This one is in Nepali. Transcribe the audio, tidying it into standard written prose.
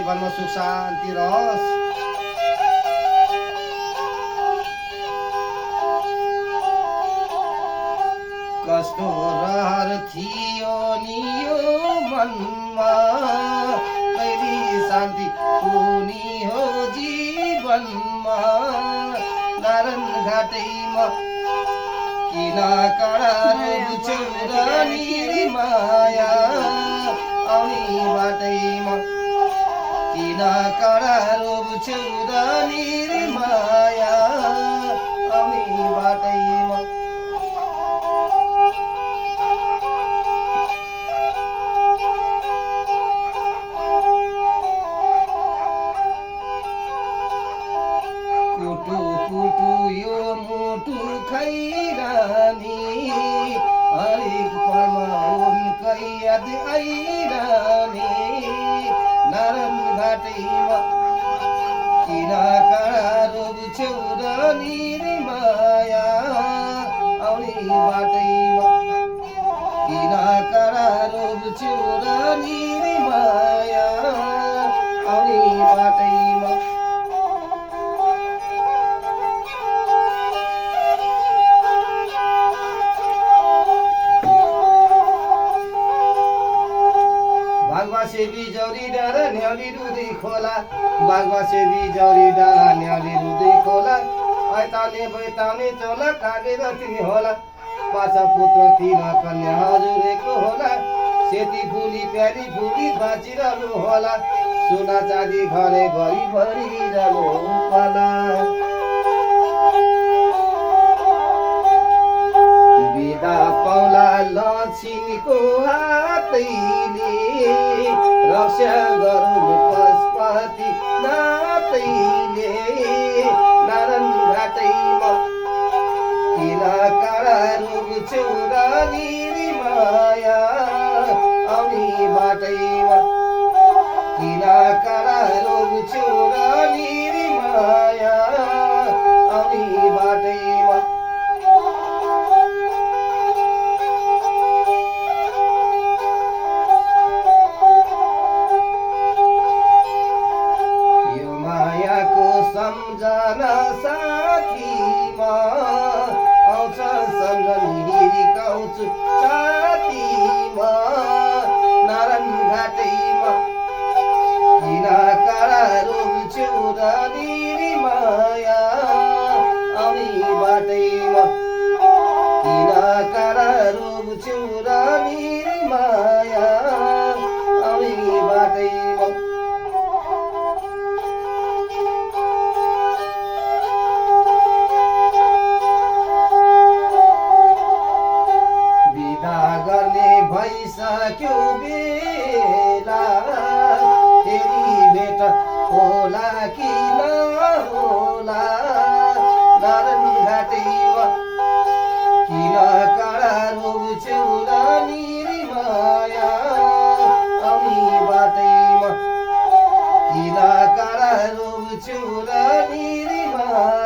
जीवनमा सुख शान्ति रहोस्। कस्तो रहर थियो नि यो मनमा, कहिले शान्ति हुने हो जीवनमा। नारायण घाटैमा किन करारो चौरानी माया, आउने बाटैमा किन करारो चौरानी माया, आउने बाटैमा। कुटु कुटु यो मुटु खैरानी, हरेक पलमा उनकै याद आइरानी। नारायण घाटैमा किन करारो चौरानी माया, आउने बाटैमा किन करारो चौरानी माया, आउने बाटैमा। बागवासे बिजौरी डाँडा न्याउली रुँदै खोला, बागवासे बिजौरी डाँडा न्याउली रुँदै खोला। ऐताउने बैताउने चोला कागेर तिमी होला, पाँच पुत्र तीन कन्या हजुरेको होला। सेती फुली प्यारी फुली बाँचिरहनु होला, सोना चाँदी घरे भरि भरिरहनु होला। बिदा पाउला लक्ष्मीको हातैले, रक्षा गरौँ पशुपति नातैले। नारायण घाटैमा किन करारो चौरानी माया, आउने बाटैमा किन करारो चौरानी माया, आउने बाटैमा। सम्झना साथीमा आउँछ सम्झनी हिर्काउँछु छातीमा। नारायण घाटैमा किन करारो चौरानी माया, आउने बाटैमा किन करारो चौरानी माया, आउने बाटैमा। भइसक्यो बेला, फेरि भेट होला कि नहोला। नारायण घाटैमा किन करारो चौरानी माया, आउने बाटैमा किन करारो चौरानी माया।